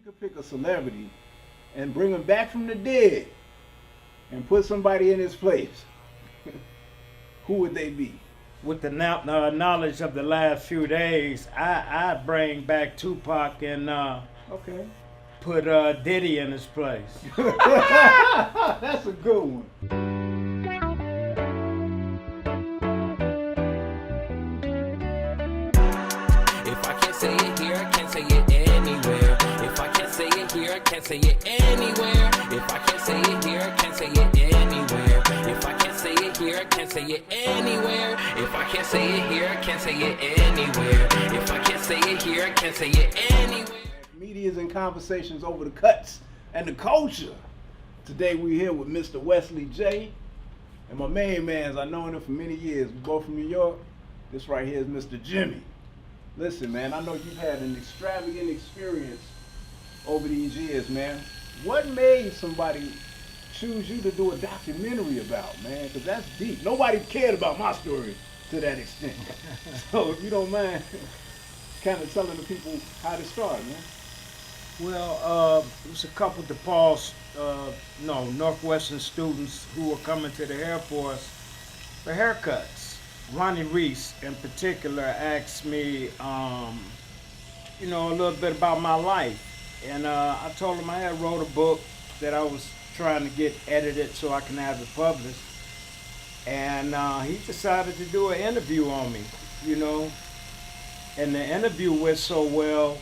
could pick a celebrity and bring him back from the dead and put somebody in his place, who would they be? With the knowledge of the last few days, I bring back Tupac and Okay. put Diddy in his place. That's a good one. If I can't say it here, I can't say it anywhere. If I can't say it here, I can't say it anywhere. If I can't say it here, I can't say it anywhere. If I can't say it here, I can't say it anywhere. If I can't say it here, I can't say it anywhere. If I can't say it here, I can't say it anywhere. Medias and conversations over the cuts and the culture. Today we're here with Mr. Wesley J. And my main man's, I've known him for many years. We're both from New York. This right here is Mr. Jimmy. Listen, man, I know you've had an extravagant experience over these years, man. What made somebody choose you to do a documentary about, man? Because that's deep. Nobody cared about my story to that extent. So if you don't mind kind of telling the people how to start, man. Well, it was a couple of DePaul's, Northwestern students who were coming to the Air Force for haircuts. Ronnie Reese, in particular, asked me, a little bit about my life. And I told him I had wrote a book that I was trying to get edited so I can have it published. And he decided to do an interview on me, And the interview went so well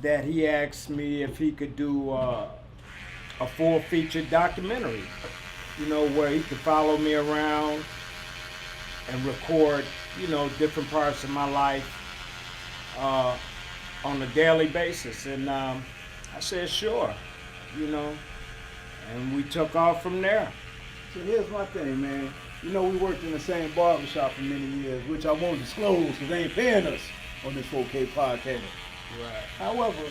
that he asked me if he could do a full-featured documentary, where he could follow me around and record, different parts of my life on a daily basis. And I said, sure, and we took off from there. So here's my thing, man. We worked in the same barbershop for many years, which I won't disclose because they ain't paying us on this 4K podcast. Right. However,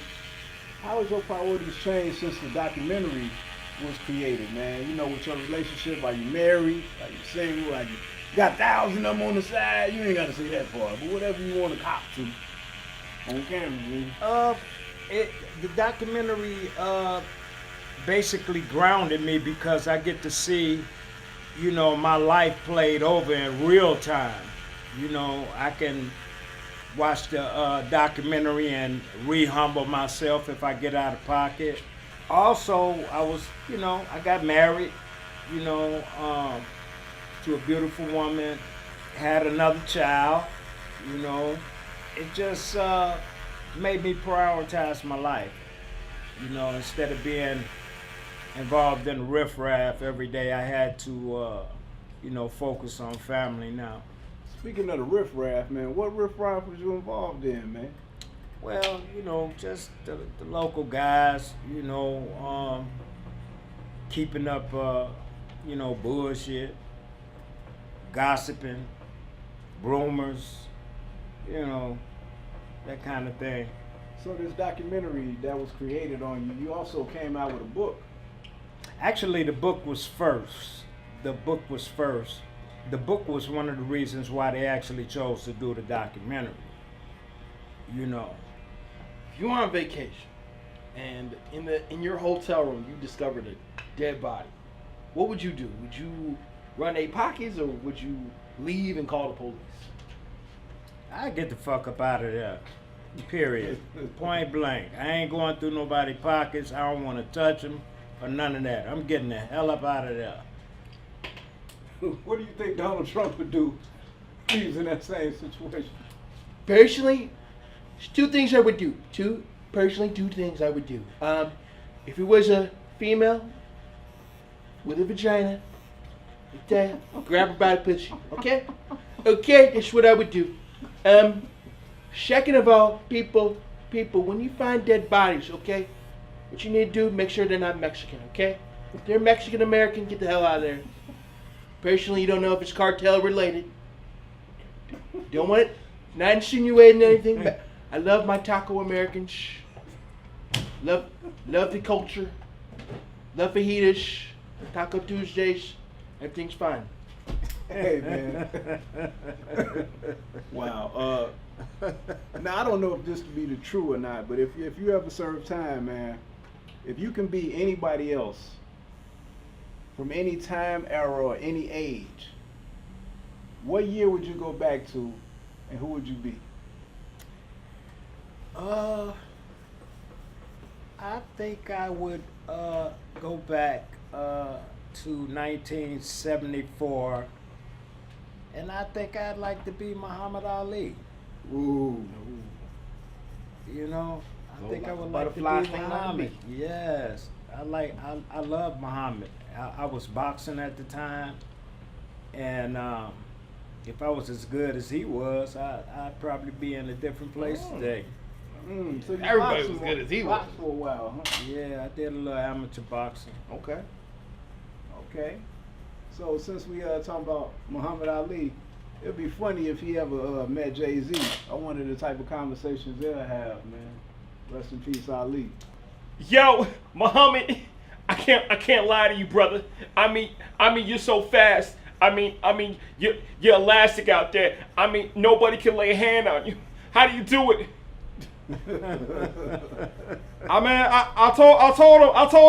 how has your priorities changed since the documentary was created, man? With your relationship, are you married? Are you single? Are you got thousands of them on the side? You ain't got to say that part, but whatever you want to cop to on camera, man. The documentary basically grounded me because I get to see, my life played over in real time. I can watch the documentary and re-humble myself if I get out of pocket. Also, I got married, to a beautiful woman, had another child, It just made me prioritize my life, instead of being involved in riffraff every day. I had to, focus on family now. Speaking of the riffraff, man, what riffraff was you involved in, man? Well, just the local guys, keeping up, bullshit, gossiping, rumors, that kind of thing. So this documentary that was created on you, you also came out with a book. Actually, the book was first. The book was one of the reasons why they actually chose to do the documentary. If you're on vacation and in your hotel room you discovered a dead body, what would you do? Would you run eight pockets or would you leave and call the police? I get the fuck up out of there. Period. Point blank. I ain't going through nobody's pockets. I don't want to touch them or none of that. I'm getting the hell up out of there. What do you think Donald Trump would do if he was in that same situation? Personally, there's two things I would do. Two things I would do. If it was a female with a vagina, like that, grab her by the pussy. Okay, that's what I would do. Second of all, people, when you find dead bodies, okay, what you need to do, make sure they're not Mexican, okay? If they're Mexican American, get the hell out of there. Personally, you don't know if it's cartel related. Don't want it. Not insinuating anything, but I love my taco Americans. Love the culture. Love fajitas. Taco Tuesdays. Everything's fine. Hey, man. Wow. Now I don't know if this to be the true or not, but if you ever serve time, man, if you can be anybody else from any time, era, or any age, what year would you go back to, and who would you be? I think I would go back to 1974, and I think I'd like to be Muhammad Ali. Ooh. You know, I So think I like would a like to be butterfly thing like Muhammad. me. Yes, I love Muhammad. I was boxing at the time, and if I was as good as he was, I'd probably be in a different place today. So you Everybody boxed was for- good as he was. boxed for a while, huh? Yeah, I did a little amateur boxing. Okay. Okay. So since we talking about Muhammad Ali, it'd be funny if he ever met Jay-Z. I wonder the type of conversations they'll have, man. Rest in peace, Ali. Yo, Muhammad, I can't lie to you, brother. I mean, you're so fast. I mean, you're elastic out there. I mean, nobody can lay a hand on you. How do you do it? I told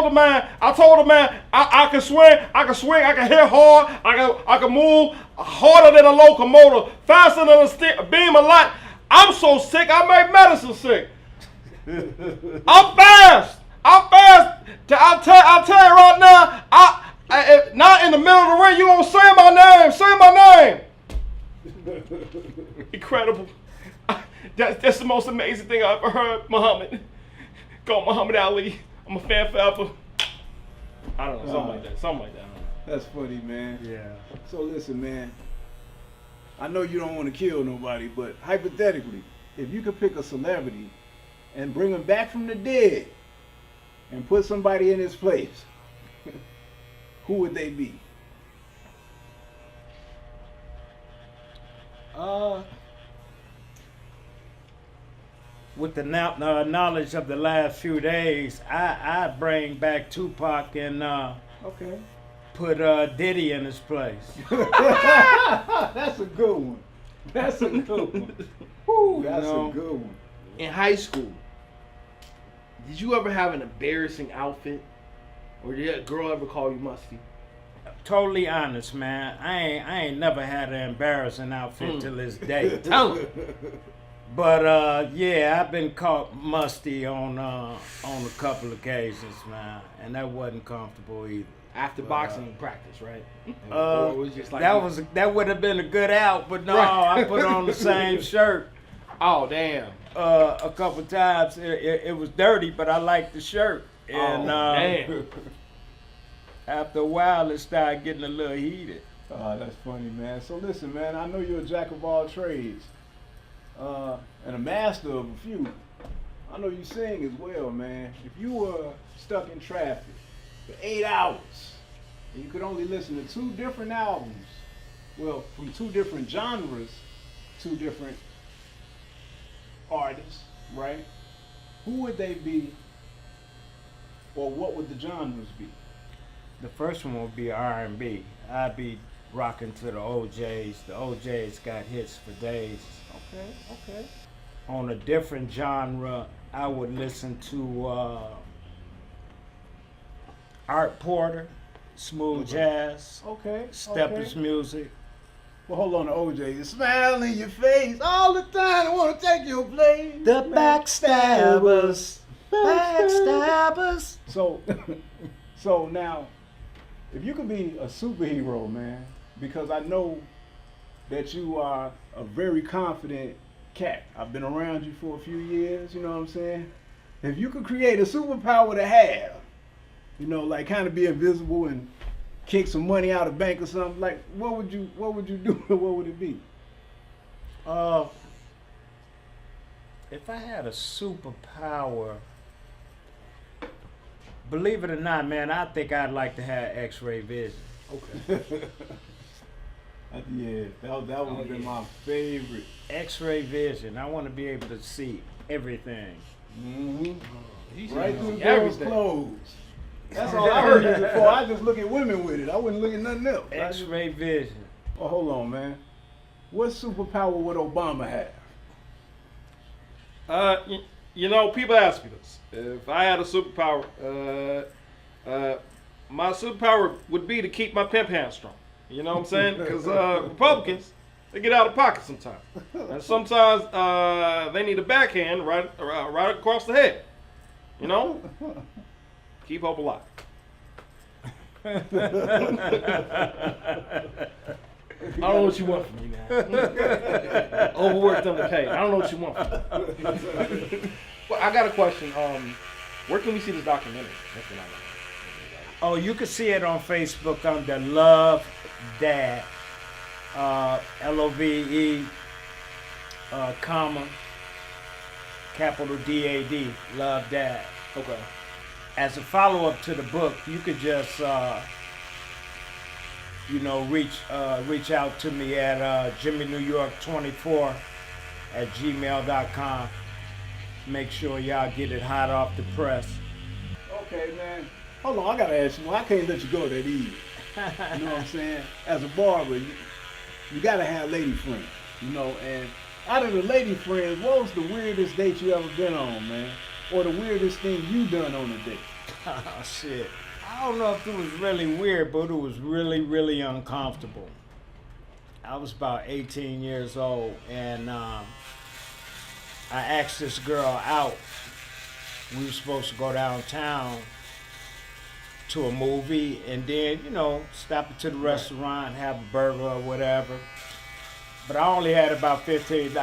the man, I can swing, I can hit hard, I can move harder than a locomotive, faster than a beam of light. I'm so sick, I make medicine sick. I'm fast. I'll tell you right now, if not in the middle of the ring, you gonna say my name. Incredible. That's the most amazing thing I've ever heard, Muhammad. Go Muhammad Ali. I'm a fan forever. I don't know, something like that. That's funny, man. Yeah. So listen, man. I know you don't want to kill nobody, but hypothetically, if you could pick a celebrity and bring him back from the dead and put somebody in his place, who would they be? With the knowledge of the last few days, I bring back Tupac and Okay. put Diddy in his place. That's a good one. That's a good one. Woo, that's know. a good one. In high school, did you ever have an embarrassing outfit? Or did a girl ever call you musty? Totally honest, man. I ain't never had an embarrassing outfit till this day. Tell me. But yeah, I've been caught musty on a couple occasions, man, and that wasn't comfortable either. After boxing practice, right? Or it was just like that would have been a good out, but no, Right. I put on the same shirt Oh damn. a couple times. It was dirty, but I liked the shirt, and damn. after a while, it started getting a little heated. Oh, that's funny, man. So listen, man, I know you're a jack of all trades and a master of a few. I know you sing as well, man. If you were stuck in traffic for 8 hours and you could only listen to 2 different albums, well, from 2 different genres, 2 different artists, right? Who would they be, or what would the genres be? The first one would be R&B. I'd be rocking to the OJs. The OJs got hits for days. Okay. On a different genre, I would listen to Art Porter, smooth jazz, Okay. steppers music. Well, hold on to OJ. You smile in your face all the time. I want to take your place. The Backstabbers. So, so now, if you could be a superhero, man, because I know that you are a very confident cat. I've been around you for a few years, you know what I'm saying? If you could create a superpower to have, you know, like kind of be invisible and kick some money out of bank or something, like what would you do? What would it be? If I had a superpower, believe it or not, man, I think I'd like to have X-ray vision. Okay. Yeah, that would have been my favorite. X-ray vision. I want to be able to see everything. Mm-hmm. Right through girls' everything. clothes. That's all I heard it for. I just look at women with it. I wouldn't look at nothing else. X-ray vision. Oh, hold on, man. What superpower would Obama have? You know, people ask me this. If I had a superpower, my superpower would be to keep my pimp hand strong. You know what I'm saying? Because Republicans, they get out of pocket sometimes. And sometimes they need a backhand right across the head. You know? Keep hope alive. I don't know what you want from me, man. Overworked, underpaid. I don't know what you want from me. Well, I got a question. Where can we see this documentary? That's what I want. Oh, you can see it on Facebook under Love Dad, LOVE, comma, capital DAD, Love Dad. Okay. As a follow-up to the book, you could just, reach out to me at JimmyNewYork24@gmail.com. Make sure y'all get it hot off the press. Okay, man. Hold on, I gotta ask you. I can't let you go that easy. You know what I'm saying? As a barber, you gotta have lady friends. You know, and out of the lady friends, what was the weirdest date you ever been on, man? Or the weirdest thing you done on a date? Oh, shit. I don't know if it was really weird, but it was really, really uncomfortable. I was about 18 years old, and I asked this girl out. We were supposed to go downtown to a movie and then, stop into the restaurant, have a burger or whatever. But I only had about $15.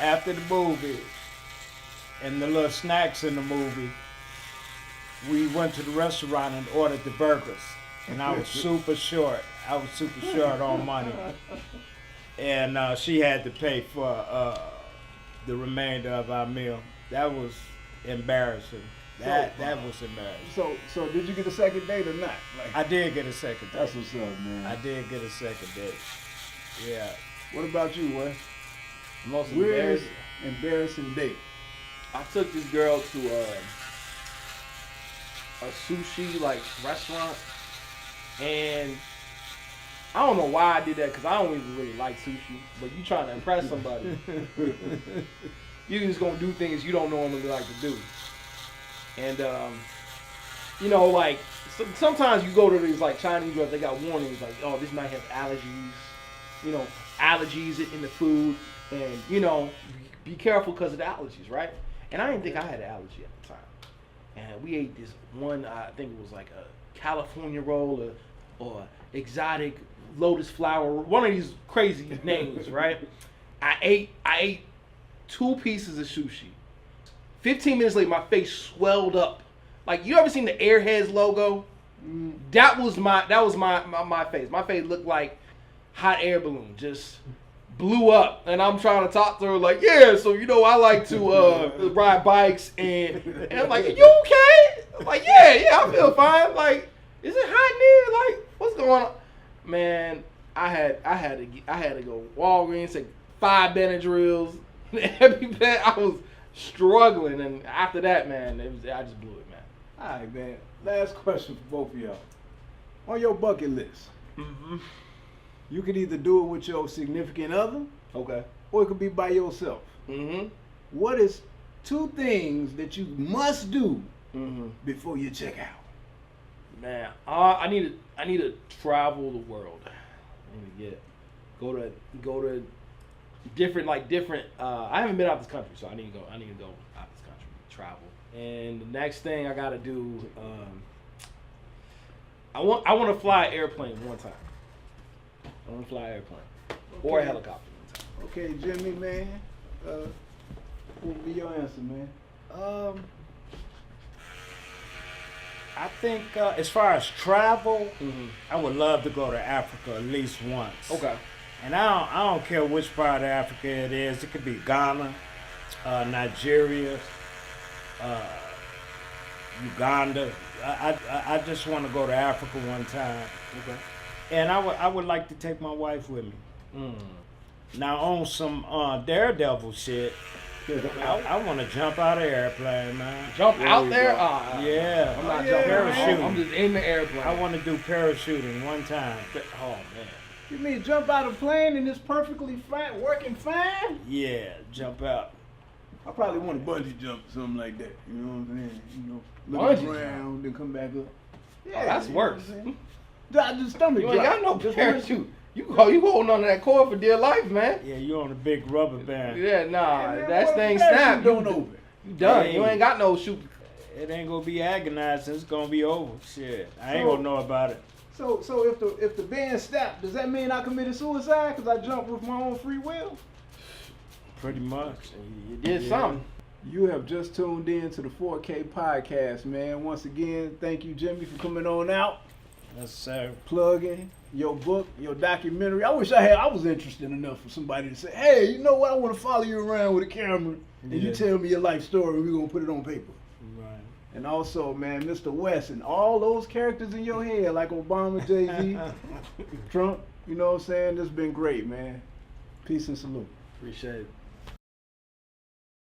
After the movie and the little snacks in the movie, we went to the restaurant and ordered the burgers. And I was super short. On money. And she had to pay for the remainder of our meal. That was embarrassing. That was embarrassing. So did you get a second date or not? Like, I did get a second date. that's what's up, man. I did get a second date. Yeah. What about you, Wes? Most Weirdest embarrassing date. I took this girl to a sushi restaurant, and I don't know why I did that because I don't even really like sushi. But you trying to impress somebody, you just gonna do things you don't normally like to do. And sometimes you go to these Chinese restaurants, they got warnings oh, this might have allergies. Allergies in the food, and be careful because of the allergies, right? And I didn't think I had an allergy at the time. And we ate this one, I think it was like a California roll or exotic lotus flower, one of these crazy names, right? I ate 2 pieces of sushi. 15 minutes later, my face swelled up. Like, you ever seen the Airheads logo? That was my face. My face looked like hot air balloon, just blew up. And I'm trying to talk to her like, yeah, so I like to ride bikes, and I'm like, are you okay? I'm like, yeah, I feel fine. Like, is it hot in here? Like, what's going on? Man, I had to go Walgreens, take 5 Benadryls. I was struggling, and after that, man, I just blew it, man. All right, man. Last question for both of y'all. On your bucket list, you could either do it with your significant other, Okay. or it could be by yourself. What is 2 things that you must do before you check out? Man, I need to travel the world. I need to go to different. I haven't been out this country, so I need to go out this country, travel. And the next thing I gotta do, I want to fly an airplane one time. I want to fly an airplane or a helicopter one time. Okay, Jimmy, man. What would be your answer, man? I think as far as travel, I would love to go to Africa at least once. Okay. And I don't care which part of Africa it is. It could be Ghana, Nigeria, Uganda. I just want to go to Africa one time. Okay. And I would like to take my wife with me. Now on some daredevil shit, I want to jump out of airplane, man. Jump out you there? go. Yeah, I'm not yeah, jumping. parachuting. I'm just in the airplane. I want to do parachuting one time. Oh man. You mean jump out of a plane and it's perfectly fine, working fine? Yeah, jump out. I probably want to bungee jump or something like that. You know what I'm saying? You know, look Bungee around, then come back up. Yeah, that's you know what worse. I'm saying? I just stomach You ain't drop. got no Just parachute. You holding on to that cord for dear life, man. Yeah, you on a big rubber band. Yeah, nah, Man, that what thing if parachute snapped. don't You open. done. Hey. You ain't got no shoot. It ain't gonna be agonizing. It's gonna be over. Shit, I ain't So- gonna know about it. So if the band stopped, does that mean I committed suicide because I jumped with my own free will? Pretty much. You did Yeah. something. You have just tuned in to the 4K podcast, man. Once again, thank you, Jimmy, for coming on out, Yes, sir. plugging your book, your documentary. I wish I was interested enough for somebody to say, hey, you know what? I want to follow you around with a camera and you Yeah. tell me your life story. We're going to put it on paper. Right. And also, man, Mr. West and all those characters in your head, like Obama, Jay-Z, Trump, you know what I'm saying? This has been great, man. Peace and salute. Appreciate it.